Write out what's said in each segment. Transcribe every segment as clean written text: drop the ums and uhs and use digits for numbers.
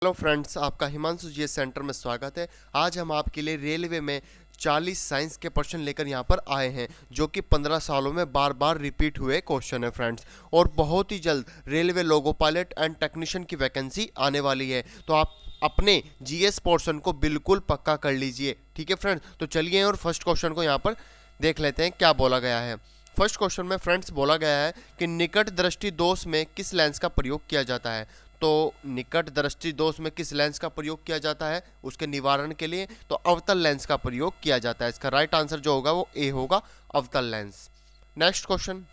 Hello friends, आपका हिमांशु जी centre में स्वागत है। आज हम आपके लिए रेलवे में 40 साइंस के क्वेश्चन लेकर यहाँ पर आए हैं, जो कि 15 सालों में बार बार रिपीट हुए क्वेश्चन है फ्रेंड्स। और बहुत ही जल्द railway logo pilot and technician की वैकेंसी आने वाली है, तो आप अपने जीएस पोर्शन को बिल्कुल पक्का कर लीजिए। ठीक है फ्रेंड्स, तो चलिए और फर्स्ट क्वेश्चन को यहाँ पर देख लेते हैं क्या बोला गया है। फर्स्ट क्वेश्चन में फ्रेंड्स बोला गया है कि निकट दृष्टि दोष में किस लेंस का प्रयोग किया जाता है। तो निकट दृष्टि दोष में किस लेंस का प्रयोग किया जाता है उसके निवारण के लिए, तो अवतल लेंस का प्रयोग किया जाता है। इसका राइट आंसर जो होगा वो ए होगा, अवतल लेंस। नेक्स्ट क्वेश्चन,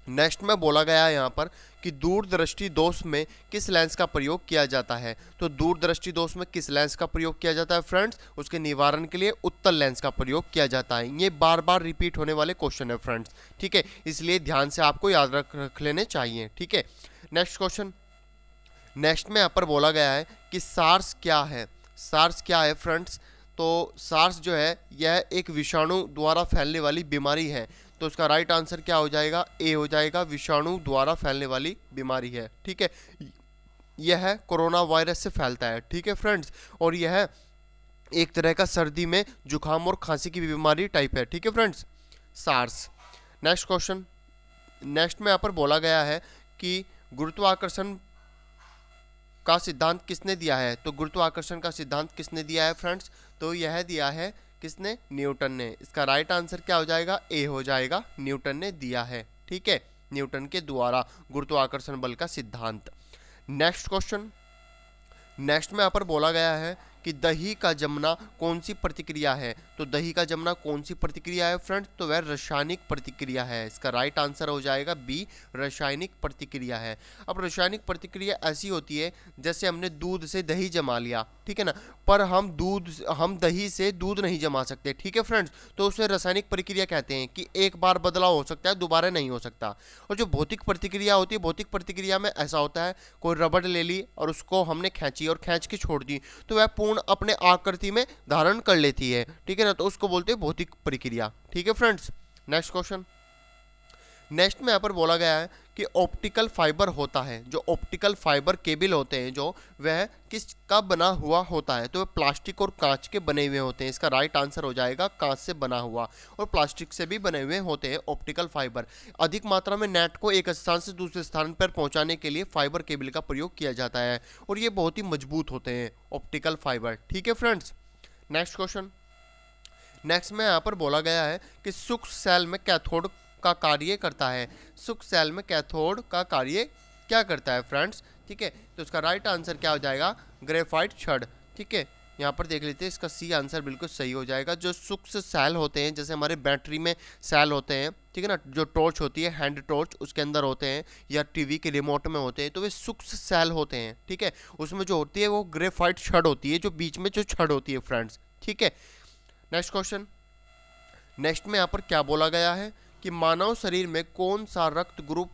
नेक्स्ट में बोला गया है यहाँ पर कि दूरदृष्टि दोष में किस लेंस का प्रयोग किया जाता है। तो दूरदृष्टि दोष में किस लेंस का प्रयोग किया जाता है फ्रेंड्स, उसके निवारण के लिए उत्तल लेंस का प्रयोग किया जाता है। ये बार बार रिपीट होने वाले क्वेश्चन है फ्रेंड्स, ठीक है, इसलिए ध्यान से आपको याद रख लेने चाहिए। ठीक है, नेक्स्ट क्वेश्चन, नेक्स्ट में यहाँ पर बोला गया है कि सार्स क्या है। सार्स क्या है फ्रेंड्स, तो सार्स जो है यह एक विषाणु द्वारा फैलने वाली बीमारी है। तो इसका राइट आंसर क्या हो जाएगा, ए हो जाएगा, विषाणु द्वारा फैलने वाली बीमारी है। ठीक है, यह कोरोना वायरस से फैलता है। ठीक है फ्रेंड्स, और यह एक तरह का सर्दी में जुकाम और खांसी की बीमारी टाइप है। ठीक है friends, SARS. Next question, next में यहाँ पर बोला गया है कि गुरुत्वाकर्षण का सिद्धांत किसने दिया है। तो गुरुत्वाकर्षण का सिद्धांत किसने दिया है फ्रेंड्स, तो यह दिया है किसने, न्यूटन ने। इसका राइट आंसर क्या हो जाएगा, ए हो जाएगा, न्यूटन ने दिया है। ठीक है, न्यूटन के द्वारा गुरुत्वाकर्षण बल का सिद्धांत। नेक्स्ट क्वेश्चन, नेक्स्ट में यहाँ पर बोला गया है कि दही का जमना कौन सी प्रतिक्रिया है। तो दही का जमना कौन सी प्रतिक्रिया है फ्रेंड्स, तो वह रासायनिक प्रतिक्रिया है। इसका राइट आंसर हो जाएगा बी, रासायनिक प्रतिक्रिया है। अब रासायनिक प्रतिक्रिया ऐसी होती है जैसे हमने दूध से दही जमा लिया, ठीक है ना, पर हम दही से दूध नहीं जमा सकते। ठीक है फ्रेंड्स, तो उसे रासायनिक प्रक्रिया कहते हैं कि एक बार बदलाव हो सकता है, दोबारा नहीं हो सकता। और जो भौतिक प्रतिक्रिया होती है, भौतिक प्रतिक्रिया में ऐसा होता है कोई रबड़ ले ली और उसको हमने खींची और खींच के छोड़ दी, तो वह पूर्ण अपने आकृति में धारण कर लेती है। ठीक है ना, तो उसको बोलते हैं भौतिक प्रक्रिया। ठीक है फ्रेंड्स, नेक्स्ट क्वेश्चन, नेक्स्ट में यहाँ पर बोला गया है कि ऑप्टिकल फाइबर होता है, जो ऑप्टिकल फाइबर केबल होते हैं जो, वह किसका बना हुआ होता है। तो वह प्लास्टिक और कांच के बने हुए होते हैं। इसका राइट आंसर हो जाएगा कांच से बना हुआ, और प्लास्टिक से भी बने हुए होते हैं ऑप्टिकल फाइबर। अधिक मात्रा में नेट को एक स्थान से दूसरे स्थान पर पहुंचाने के लिए फाइबर केबल का प्रयोग किया जाता है, और ये बहुत ही मजबूत होते हैं ऑप्टिकल फाइबर। ठीक है फ्रेंड्स, नेक्स्ट क्वेश्चन, नेक्स्ट में यहाँ पर बोला गया है कि सूक्ष्म सेल में कैथोड का कार्य करता है। सूक्ष्म सेल में कैथोड का कार्य क्या करता है फ्रेंड्स, ठीक है, तो इसका राइट आंसर क्या हो जाएगा, ग्रेफाइट छड़। ठीक है, यहाँ पर देख लेते हैं, इसका सी आंसर बिल्कुल सही हो जाएगा। जो सूक्ष्म सेल होते हैं, जैसे हमारे बैटरी में सेल होते हैं, ठीक है ना, जो टॉर्च होती है, हैंड टॉर्च, उसके अंदर होते हैं, या टीवी के रिमोट में होते हैं, तो वे सूक्ष्म सेल होते हैं। ठीक है, उसमें जो होती है वो ग्रेफाइट छड़ होती है, जो बीच में जो छड़ होती है फ्रेंड्स। ठीक है, नेक्स्ट क्वेश्चन, नेक्स्ट में यहाँ पर क्या बोला गया है कि मानव शरीर में कौन सा रक्त ग्रुप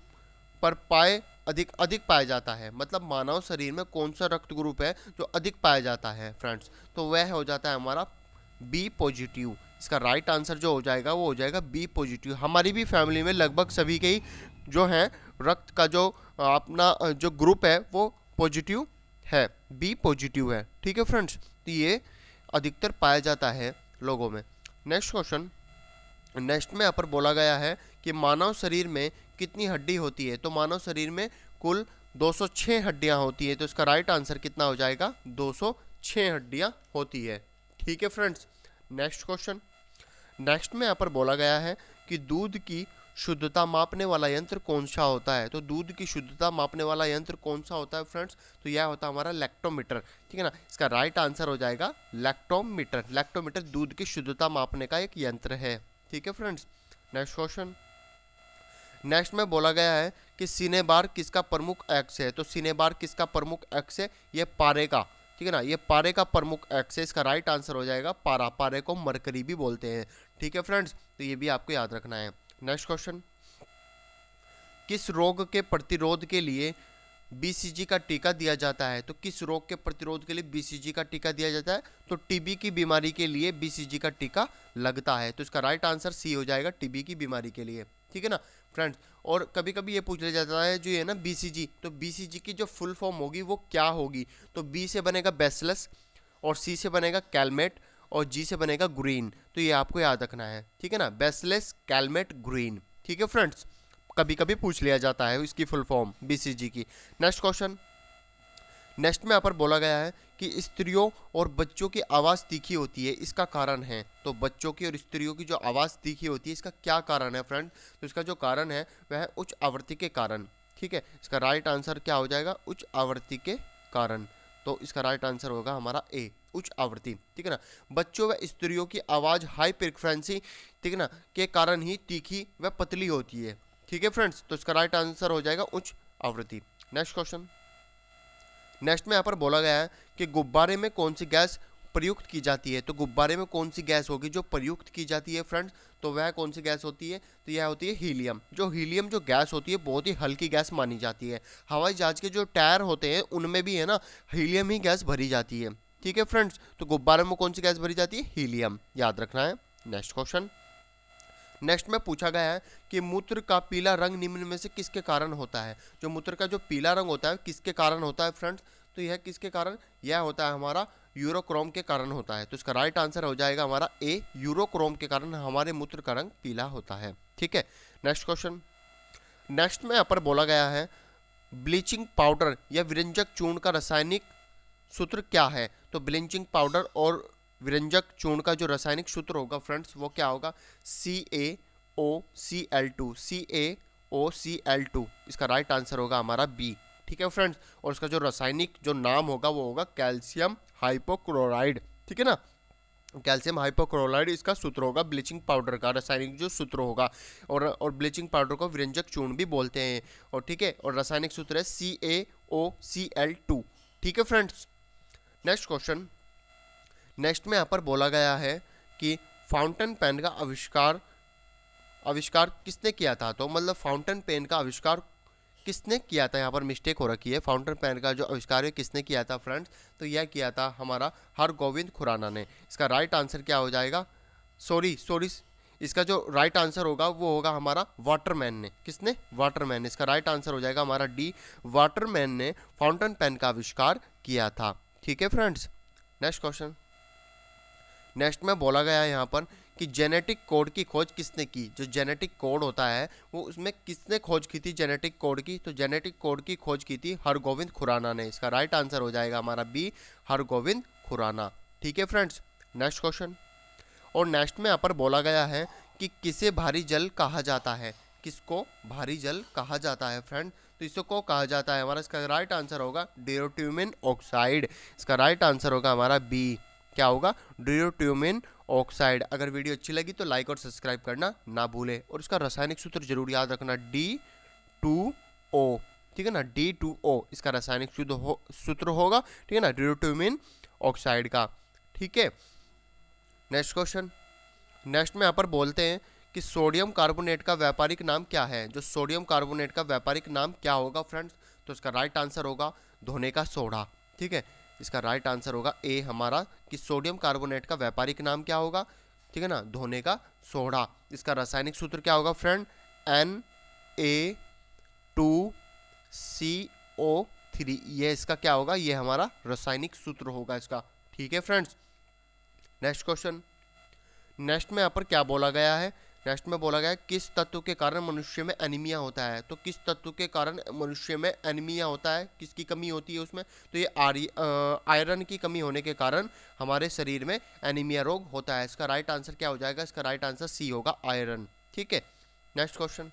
पर अधिक पाया जाता है। मतलब मानव शरीर में कौन सा रक्त ग्रुप है जो अधिक पाया जाता है फ्रेंड्स, तो वह हो जाता है हमारा बी पॉजिटिव। इसका राइट आंसर जो हो जाएगा वो हो जाएगा बी पॉजिटिव। हमारी भी फैमिली में लगभग सभी के ही जो है रक्त का जो अपना जो ग्रुप है वो पॉजिटिव है, बी पॉजिटिव है। ठीक है फ्रेंड्स, तो ये अधिकतर पाया जाता है लोगों में। नेक्स्ट क्वेश्चन, नेक्स्ट में यहाँ पर बोला गया है कि मानव शरीर में कितनी हड्डी होती है। तो मानव शरीर में कुल 206 हड्डियां होती है। तो इसका राइट आंसर कितना हो जाएगा, 206 हड्डियां होती है। ठीक है फ्रेंड्स, नेक्स्ट क्वेश्चन, नेक्स्ट में यहाँ पर बोला गया है कि दूध की शुद्धता मापने वाला यंत्र कौन सा होता है। तो दूध की शुद्धता मापने वाला यंत्र कौन सा होता है फ्रेंड्स, तो यह होता है हमारा लैक्टोमीटर। ठीक है ना, इसका राइट आंसर हो जाएगा लैक्टोमीटर। लैक्टोमीटर दूध की शुद्धता मापने का एक यंत्र है। ठीक है फ्रेंड्स, नेक्स्ट क्वेश्चन, नेक्स्ट में बोला गया है कि सिनेबार किसका प्रमुख एक्स है। तो सिनेबार किसका प्रमुख एक्स है, ये पारे का। ठीक है ना, ये पारे का प्रमुख एक्स है। इसका राइट आंसर हो जाएगा पारा। पारे को मरकरी भी बोलते हैं। ठीक है फ्रेंड्स, तो ये भी आपको याद रखना है। नेक्स्ट क्वेश्चन, किस रोग के प्रतिरोध के लिए बीसीजी का टीका दिया जाता है। तो किस रोग के प्रतिरोध के लिए बीसीजी का टीका दिया जाता है, तो टीबी की बीमारी के लिए बीसीजी का टीका लगता है। तो इसका राइट आंसर सी हो जाएगा, टीबी की बीमारी के लिए। ठीक है ना, फ्रेंड्स। और कभी कभी ये पूछ लिया जाता है जो ये ना BCG, तो BCG की जो फुल फॉर्म होगी वो क्या होगी, तो B से बनेगा बेसिलस, और C से बनेगा कैलमेट, और G से बनेगा ग्रीन। तो ये आपको याद रखना है, ठीक है ना, बेसिलस कैलमेट ग्रीन, ठीक है फ्रेंड्स। कभी कभी पूछ लिया जाता है इसकी फुल फॉर्म BCG की। नेक्स्ट क्वेश्चन, नेक्स्ट में यहाँ पर बोला गया है कि स्त्रियों और बच्चों की आवाज़ तीखी होती है, इसका कारण है। तो बच्चों की और स्त्रियों की जो आवाज़ तीखी होती है इसका क्या कारण है फ्रेंड, तो इसका जो कारण है वह है उच्च आवृत्ति के कारण, ठीक है। इसका राइट आंसर क्या हो जाएगा, उच्च आवृत्ति के कारण। तो इसका राइट आंसर होगा हमारा ए, उच्च आवृत्ति, ठीक है ना। बच्चों व स्त्रियों की आवाज़ हाई फ्रिक्वेंसी, ठीक है ना, के कारण ही तीखी व पतली होती है, ठीक है फ्रेंड्स। तो इसका राइट आंसर हो जाएगा उच्च आवृत्ति। नेक्स्ट क्वेश्चन, नेक्स्ट में यहाँ पर बोला गया है कि गुब्बारे में कौन सी गैस प्रयुक्त की जाती है। तो गुब्बारे में कौन सी गैस होगी जो प्रयुक्त की जाती है फ्रेंड्स, तो वह कौन सी गैस होती है, तो यह होती है हीलियम। जो हीलियम जो गैस होती है बहुत ही हल्की गैस मानी जाती है। हवाई जहाज के जो टायर होते हैं उनमें भी है ना हीलियम ही गैस भरी जाती है, ठीक है फ्रेंड्स। तो गुब्बारे में कौन सी गैस भरी जाती है, हीलियम, याद रखना है। नेक्स्ट क्वेश्चन, नेक्स्ट में पूछा गया है कि मूत्र का पीला रंग निम्न में से किसके कारण होता है। जो मूत्र का जो पीला रंग होता है किसके कारण होता है फ्रेंड्स, तो यह किसके कारण, यह होता है हमारा यूरोक्रोम के कारण होता है। तो इसका राइट आंसर हो जाएगा हमारा ए, यूरोक्रोम के कारण हमारे मूत्र का रंग पीला होता है, ठीक है। नेक्स्ट क्वेश्चन, नेक्स्ट में यहाँ पर बोला गया है ब्लीचिंग पाउडर या विरंजक चूर्ण का रासायनिक सूत्र क्या है। तो ब्लीचिंग पाउडर और विरंजक चूर्ण का जो रासायनिक सूत्र होगा फ्रेंड्स वो क्या होगा, CaOCl2, CaOCl2। इसका राइट आंसर होगा हमारा बी, ठीक है फ्रेंड्स। और इसका जो रासायनिक जो नाम होगा वो होगा कैल्शियम हाइपोक्लोराइड, ठीक है ना, कैल्शियम हाइपोक्लोराइड इसका सूत्र होगा, ब्लीचिंग पाउडर का रासायनिक जो सूत्र होगा। और ब्लीचिंग पाउडर को विरंजक चूर्ण भी बोलते हैं, और ठीक है, और रासायनिक सूत्र है CaOCl2, ठीक है फ्रेंड्स। नेक्स्ट क्वेश्चन, नेक्स्ट में यहाँ पर बोला गया है कि फाउंटेन पेन का आविष्कार किसने किया था। तो मतलब फाउंटेन पेन का आविष्कार किसने किया था, यहाँ पर मिस्टेक हो रखी है। फाउंटेन पेन का जो आविष्कार है किसने किया था फ्रेंड्स, तो यह किया था हमारा हरगोविंद खुराना ने। इसका राइट आंसर क्या हो जाएगा, सॉरी इसका जो राइट आंसर होगा वो होगा हमारा वाटरमैन ने। किसने, वाटरमैन ने। इसका राइट आंसर हो जाएगा हमारा डी, वाटरमैन ने फाउंटेन पेन का आविष्कार किया था, ठीक है फ्रेंड्स। नेक्स्ट क्वेश्चन, नेक्स्ट में बोला गया है यहाँ पर कि जेनेटिक कोड की खोज किसने की। जो जेनेटिक कोड होता है वो उसमें किसने खोज की थी जेनेटिक कोड की, तो जेनेटिक कोड की खोज की थी हरगोविंद खुराना ने। इसका राइट आंसर हो जाएगा हमारा बी, हरगोविंद खुराना, ठीक है फ्रेंड्स। नेक्स्ट क्वेश्चन, और नेक्स्ट में यहाँ पर बोला गया है कि किसे भारी जल कहा जाता है। किसको भारी जल कहा जाता है फ्रेंड, तो इसको कहा जाता है हमारा, इसका राइट आंसर होगा ड्यूटेरियम ऑक्साइड। इसका राइट आंसर होगा हमारा बी, क्या होगा, ड्यूटेरियम ऑक्साइड। अगर वीडियो अच्छी लगी तो लाइक और सब्सक्राइब करना ना भूले, और इसका रासायनिक सूत्र जरूर याद रखना, D2O, ठीक है ना, D2O इसका रासायनिक सूत्र होगा, ठीक है ना, ड्यूटेरियम ऑक्साइड का, ठीक है। नेक्स्ट क्वेश्चन, नेक्स्ट में यहाँ पर बोलते हैं कि सोडियम कार्बोनेट का व्यापारिक नाम क्या है। जो सोडियम कार्बोनेट का व्यापारिक नाम क्या होगा फ्रेंड्स, तो इसका राइट आंसर होगा धोने का सोडा, ठीक है। इसका राइट आंसर होगा ए हमारा, कि सोडियम कार्बोनेट का व्यापारिक नाम क्या होगा, ठीक है ना, धोने का सोडा। इसका रासायनिक सूत्र क्या होगा फ्रेंड, Na2CO3, ये इसका क्या होगा, ये हमारा रासायनिक सूत्र होगा इसका, ठीक है फ्रेंड्स। नेक्स्ट क्वेश्चन, नेक्स्ट में यहाँ पर क्या बोला गया है, नेक्स्ट में बोला गया है किस तत्व के कारण मनुष्य में एनीमिया होता है। तो किस तत्व के कारण मनुष्य में एनीमिया होता है, किसकी कमी होती है उसमें, तो ये आयरन की कमी होने के कारण हमारे शरीर में एनीमिया रोग होता है। इसका राइट आंसर क्या हो जाएगा, इसका राइट आंसर सी होगा, आयरन, ठीक है। नेक्स्ट क्वेश्चन,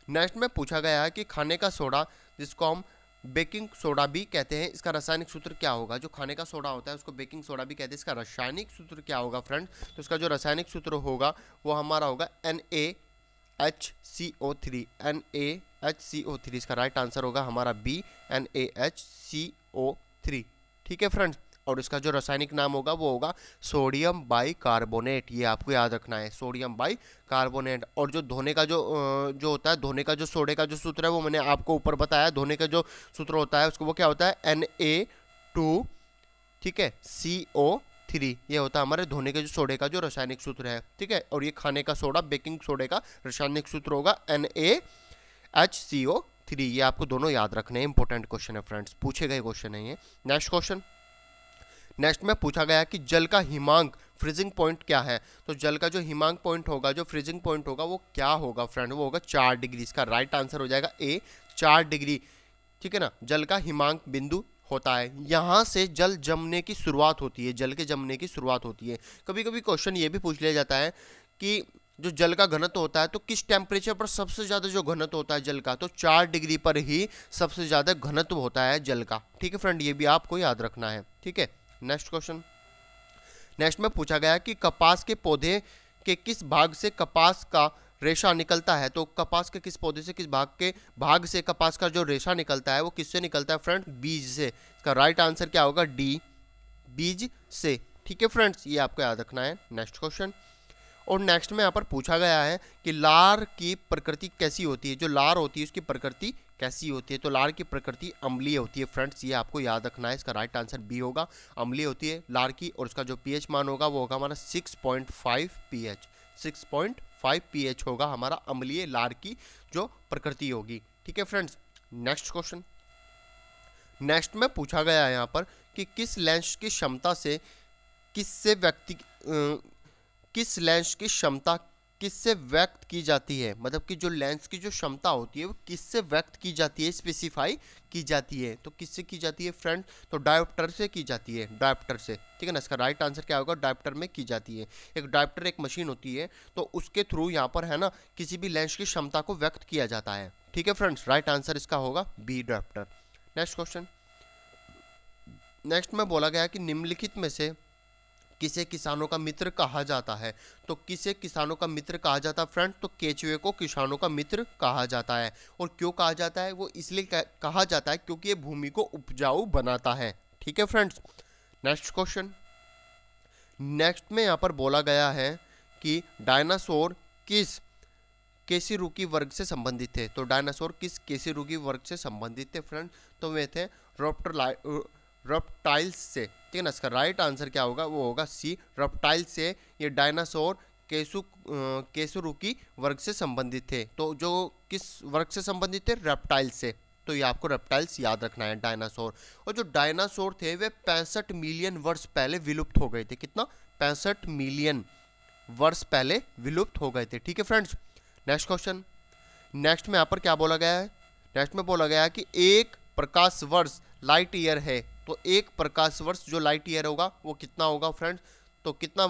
नेक्स्ट में पूछा गया है कि खाने का सोडा जिसको हम बेकिंग सोडा भी कहते हैं, इसका रासायनिक सूत्र क्या होगा। जो खाने का सोडा होता है उसको बेकिंग सोडा भी कहते हैं, इसका रासायनिक सूत्र क्या होगा फ्रेंड, तो इसका जो रासायनिक सूत्र होगा वो हमारा होगा NaHCO3, NaHCO3। इसका राइट आंसर होगा हमारा बी, NaHCO3, ठीक है फ्रेंड्स। और इसका जो रासायनिक नाम होगा वो होगा सोडियम बाइकार्बोनेट, ये आपको याद रखना है, सोडियम बाइकार्बोनेट। और जो धोने का जो होता है, धोने का जो सोडे का जो सूत्र है वो मैंने आपको ऊपर बताया, धोने का जो सूत्र होता है उसको वो क्या होता है, Na2, ठीक है, CO3, CO3 ये होता है हमारे धोने के जो सोडे का जो रासायनिक सूत्र है, ठीक है। और ये खाने का सोडा बेकिंग सोडे का रासायनिक सूत्र होगा NaHCO3। ये आपको दोनों याद रखने हैं, इंपॉर्टेंट क्वेश्चन है फ्रेंड्स, पूछे गए क्वेश्चन है ये। नेक्स्ट क्वेश्चन, नेक्स्ट में पूछा गया कि जल का हिमांक फ्रीजिंग पॉइंट क्या है। तो जल का जो हिमांक पॉइंट होगा, जो फ्रीजिंग पॉइंट होगा वो क्या होगा फ्रेंड, वो होगा 4 डिग्री। इसका राइट आंसर हो जाएगा ए, 4 डिग्री, ठीक है ना। जल का हिमांक बिंदु होता है, यहाँ से जल जमने की शुरुआत होती है, जल के जमने की शुरुआत होती है। कभी कभी क्वेश्चन ये भी पूछ लिया जाता है कि जो जल का घनत्व होता है तो किस टेम्परेचर पर सबसे ज़्यादा जो घनत्व होता है जल का, तो 4 डिग्री पर ही सबसे ज़्यादा घनत्व होता है जल का, ठीक है फ्रेंड, ये भी आपको याद रखना है, ठीक है। नेक्स्ट क्वेश्चन, नेक्स्ट में पूछा गया कि कपास के पौधे के किस भाग से कपास का रेशा निकलता है। तो कपास के किस पौधे से किस भाग से कपास का जो रेशा निकलता है वो किससे निकलता है फ्रेंड, बीज से। इसका राइट आंसर क्या होगा, डी, बीज से, ठीक है फ्रेंड्स, ये आपको याद रखना है। नेक्स्ट क्वेश्चन, और नेक्स्ट में यहाँ पर पूछा गया है कि लार की प्रकृति कैसी होती है। जो लार होती है उसकी प्रकृति कैसी होती है। तो लार की प्रकृति अम्लीय होती है फ्रेंड्स, ये आपको याद रखना है। इसका राइट आंसर बी होगा, अम्लीय होती है लार की, और उसका जो पीएच मान होगा वो होगा हमारा 6.5 पीएच, 6.5 पीएच होगा हमारा अम्लीय लार की जो प्रकृति होगी, ठीक है फ्रेंड्स। नेक्स्ट क्वेश्चन, नेक्स्ट में पूछा गया है यहाँ पर कि किस लेंस की क्षमता से किस लेंस की क्षमता किससे व्यक्त की जाती है। मतलब कि जो लेंस की जो क्षमता होती है वो किससे व्यक्त की जाती है, स्पेसिफाई की जाती है। तो किससे की जाती है फ्रेंड, तो डायोप्टर से की जाती है, डायोप्टर से, ठीक है ना। इसका राइट आंसर क्या होगा, डायोप्टर में की जाती है। एक डायोप्टर एक मशीन होती है, तो उसके थ्रू यहाँ पर है ना किसी भी लेंस की क्षमता को व्यक्त किया जाता है, ठीक है फ्रेंड्स। राइट आंसर इसका होगा B, diopter. Next question, next में बोला गया कि निम्नलिखित में से किसे किसानों का मित्र कहा जाता है। तो किसे किसानों का मित्र कहा जाता है फ्रेंड, तो केचुए को किसानों का मित्र कहा जाता है। और क्यों कहा जाता है, वो इसलिए कहा जाता है क्योंकि ये भूमि को उपजाऊ बनाता है, ठीक है फ्रेंड्स। नेक्स्ट क्वेश्चन, नेक्स्ट में यहाँ पर बोला गया है कि डायनासोर किस केसिरुकी वर्ग से संबंधित थे। तो डायनासोर किस केसिरुकी वर्ग से संबंधित थे फ्रेंड, तो वे थे रेप्टाइल्स से, ठीक है ना। इसका राइट आंसर क्या होगा, वो होगा सी, रेप्टाइल से ये डायनासोर केसुरुकी वर्ग से संबंधित थे। तो जो किस वर्ग से संबंधित थे, रेप्टाइल से, तो ये आपको रेप्टाइल्स याद रखना है, डायनासोर। और जो डायनासोर थे वे 65 मिलियन वर्ष पहले विलुप्त हो गए थे। कितना, 65 मिलियन वर्ष पहले विलुप्त हो गए थे, ठीक है फ्रेंड्स। नेक्स्ट क्वेश्चन, नेक्स्ट में यहाँ पर क्या बोला गया है, नेक्स्ट में बोला गया है कि एक प्रकाश वर्ष लाइट ईयर है। तो एक प्रकाश वर्ष जो लाइट ईयर होगा वो कितना होगा फ्रेंड, तो कितना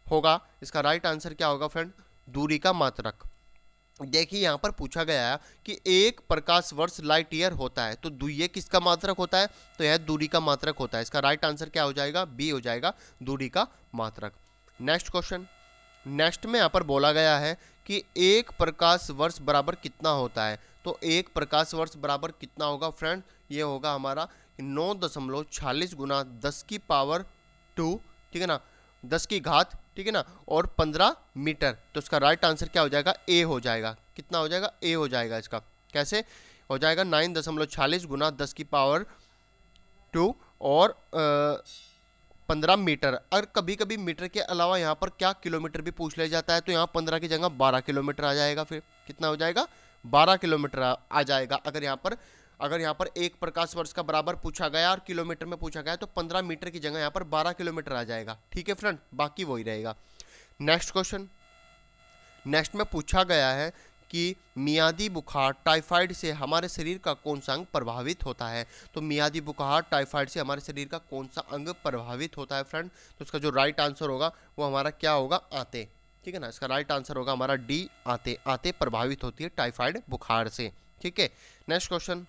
होगा, इसका राइट आंसर क्या होगा फ्रेंड, दूरी का मात्रक। देखिए यहाँ पर पूछा गया है कि एक प्रकाश वर्ष लाइट ईयर होता है, तो ये किसका मात्रक होता है, तो यह दूरी का मात्रक होता है। इसका राइट आंसर क्या हो जाएगा, बी हो जाएगा, दूरी का मात्रक। नेक्स्ट क्वेश्चन, नेक्स्ट में यहाँ पर बोला गया है कि एक प्रकाश वर्ष बराबर कितना होता है। तो एक प्रकाश वर्ष बराबर कितना होगा फ्रेंड, ये होगा हमारा 9.46 गुना 10 की पावर 2, ठीक है ना, 10 की घात, ठीक है ना, और 15 मीटर। तो इसका राइट आंसर क्या हो जाएगा, ए हो जाएगा। कितना हो जाएगा, ए हो जाएगा। इसका कैसे हो जाएगा, 9.46 गुना 10 की पावर 2 और 15 मीटर। और कभी कभी मीटर के अलावा यहाँ पर क्या किलोमीटर भी पूछ लिया जाता है, तो यहाँ 15 की जगह 12 किलोमीटर आ जाएगा। फिर कितना हो जाएगा, 12 किलोमीटर आ जाएगा। अगर यहाँ पर एक प्रकाश वर्ष का बराबर पूछा गया और किलोमीटर में पूछा गया तो 15 मीटर की जगह यहाँ पर 12 किलोमीटर आ जाएगा, ठीक है फ्रेंड, बाकी वही रहेगा। नेक्स्ट क्वेश्चन, नेक्स्ट में पूछा गया है कि मियादी बुखार टाइफाइड से हमारे शरीर का कौन सा अंग प्रभावित होता है। तो मियादी बुखार टाइफाइड से हमारे शरीर का कौन सा अंग प्रभावित होता है फ्रेंड, तो इसका जो राइट आंसर होगा वो हमारा क्या होगा, आंतें, ठीक है ना। इसका राइट आंसर होगा हमारा डी, आंतें। आंतें प्रभावित होती है टाइफाइड बुखार से, ठीक है। नेक्स्ट क्वेश्चन,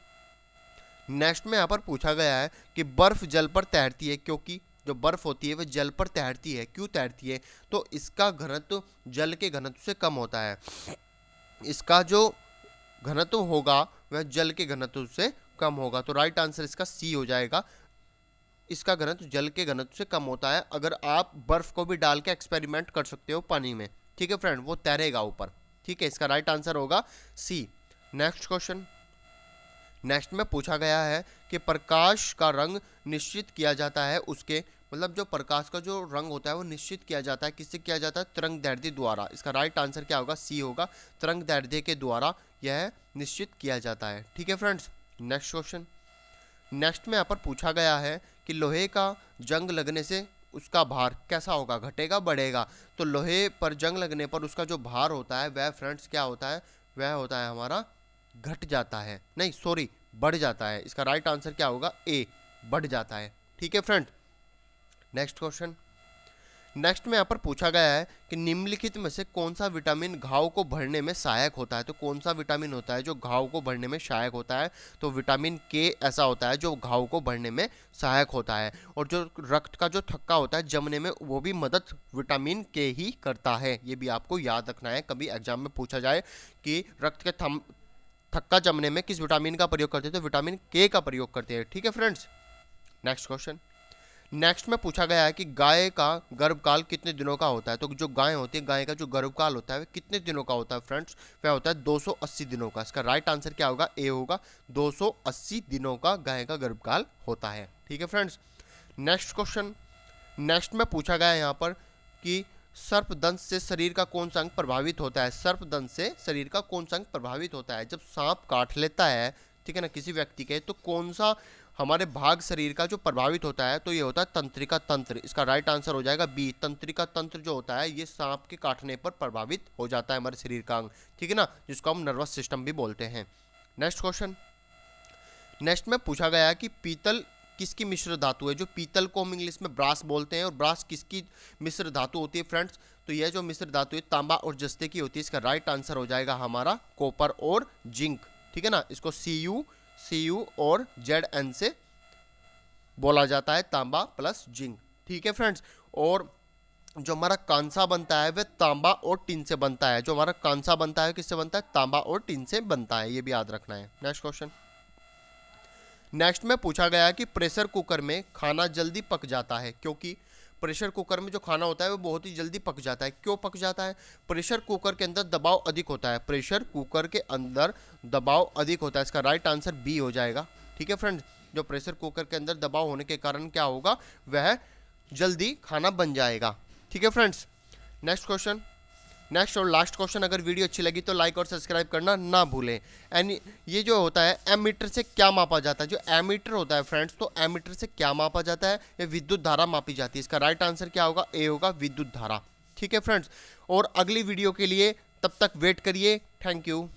नेक्स्ट में यहाँ पर पूछा गया है कि बर्फ जल पर तैरती है, क्योंकि जो बर्फ होती है वह जल पर तैरती है, क्यों तैरती है, तो इसका घनत्व जल के घनत्व से कम होता है। इसका जो घनत्व होगा वह जल के घनत्व से कम होगा। तो राइट आंसर इसका सी हो जाएगा, इसका घनत्व जल के घनत्व से कम होता है। अगर आप बर्फ को भी डाल के एक्सपेरिमेंट कर सकते हो पानी में, ठीक है फ्रेंड, वो तैरेगा ऊपर, ठीक है। इसका राइट आंसर होगा सी। नेक्स्ट क्वेश्चन, नेक्स्ट में पूछा गया है कि प्रकाश का रंग निश्चित किया जाता है उसके मतलब जो प्रकाश का जो रंग होता है वो निश्चित किया जाता है, किससे किया जाता है? तरंगदैर्ध्य द्वारा। इसका राइट आंसर क्या होगा? सी होगा, तरंगदैर्ध्य के द्वारा यह निश्चित किया जाता है। ठीक है फ्रेंड्स, नेक्स्ट क्वेश्चन। नेक्स्ट में यहाँ पर पूछा गया है कि लोहे का जंग लगने से उसका भार कैसा होगा? घटेगा, बढ़ेगा? तो लोहे पर जंग लगने पर उसका जो भार होता है वह फ्रेंड्स क्या होता है? वह होता है हमारा घट जाता है, नहीं सॉरी बढ़ जाता है। इसका राइट आंसर क्या होगा? ए, बढ़ जाता है। ठीक है फ्रेंड, नेक्स्ट क्वेश्चन। नेक्स्ट में यहाँ पर पूछा गया है कि निम्नलिखित में से कौन सा विटामिन घाव को भरने में सहायक होता है? तो कौन सा विटामिन होता है जो घाव को भरने में सहायक होता है? तो विटामिन के ऐसा होता है जो घाव को भरने में सहायक होता है। और जो रक्त का जो थक्का होता है जमने में, वो भी मदद विटामिन के ही करता है। ये भी आपको याद रखना है, कभी एग्जाम में पूछा जाए कि रक्त के थक्का जमने में किस विटामिन का प्रयोग करते हैं? तो विटामिन के का प्रयोग करते हैं। ठीक है फ्रेंड्स, नेक्स्ट क्वेश्चन। नेक्स्ट में पूछा गया है कि गाय का गर्भकाल कितने दिनों का होता है? तो जो गाय होती है, गाय का जो गर्भकाल होता है वह कितने दिनों का होता है फ्रेंड्स? वह होता है 280 दिनों का। इसका राइट आंसर क्या होगा? ए होगा, 280 दिनों का गाय का गर्भकाल होता है। ठीक है फ्रेंड्स, नेक्स्ट क्वेश्चन। नेक्स्ट में पूछा गया है यहाँ पर कि सर्पदंश से शरीर का कौन सा अंग प्रभावित होता है? सर्पदंश से शरीर का कौन सा अंग प्रभावित होता है? जब सांप काट लेता है, ठीक है ना, किसी व्यक्ति के, तो कौन सा हमारे भाग शरीर का जो प्रभावित होता है? तो ये होता है तंत्रिका तंत्र। इसका राइट आंसर हो जाएगा बी, तंत्रिका तंत्र जो होता है ये सांप के काटने पर प्रभावित हो जाता है हमारे शरीर का अंग, ठीक है ना, जिसको हम नर्वस सिस्टम भी बोलते हैं। Next question. नेक्स्ट में पूछा गया है कि पीतल किसकी मिश्र धातु है? जो पीतल को हम इंग्लिश में ब्रास बोलते हैं, और ब्रास किसकी मिश्र धातु होती है फ्रेंड्स? तो यह जो मिश्र धातु है तांबा और जस्ते की होती है। इसका राइट आंसर हो जाएगा हमारा कॉपर और जिंक, ठीक है ना। इसको Cu और Zn से बोला जाता है, तांबा प्लस जिंक। ठीक है फ्रेंड्स, और जो हमारा कांसा बनता है वह तांबा और टिन से बनता है। जो हमारा कांसा बनता है किससे बनता है? तांबा और टिन से बनता है, ये भी याद रखना है। Next question. नेक्स्ट में पूछा गया है कि प्रेशर कुकर में खाना जल्दी पक जाता है, क्योंकि प्रेशर कुकर में जो खाना होता है वो बहुत ही जल्दी पक जाता है। क्यों पक जाता है? प्रेशर कुकर के अंदर दबाव अधिक होता है। प्रेशर कुकर के अंदर दबाव अधिक होता है। इसका राइट आंसर बी हो जाएगा। ठीक है फ्रेंड्स, जो प्रेशर कुकर के अंदर दबाव होने के कारण क्या होगा? वह जल्दी खाना बन जाएगा। ठीक है फ्रेंड्स, नेक्स्ट क्वेश्चन। नेक्स्ट और लास्ट क्वेश्चन। अगर वीडियो अच्छी लगी तो लाइक और सब्सक्राइब करना ना भूलें। एंड ये जो होता है एमीटर से क्या मापा जाता है? जो एमीटर होता है फ्रेंड्स, तो एमीटर से क्या मापा जाता है? ये विद्युत धारा मापी जाती है। इसका राइट आंसर क्या होगा? ए होगा, विद्युत धारा। ठीक है फ्रेंड्स, और अगली वीडियो के लिए तब तक वेट करिए। Thank you.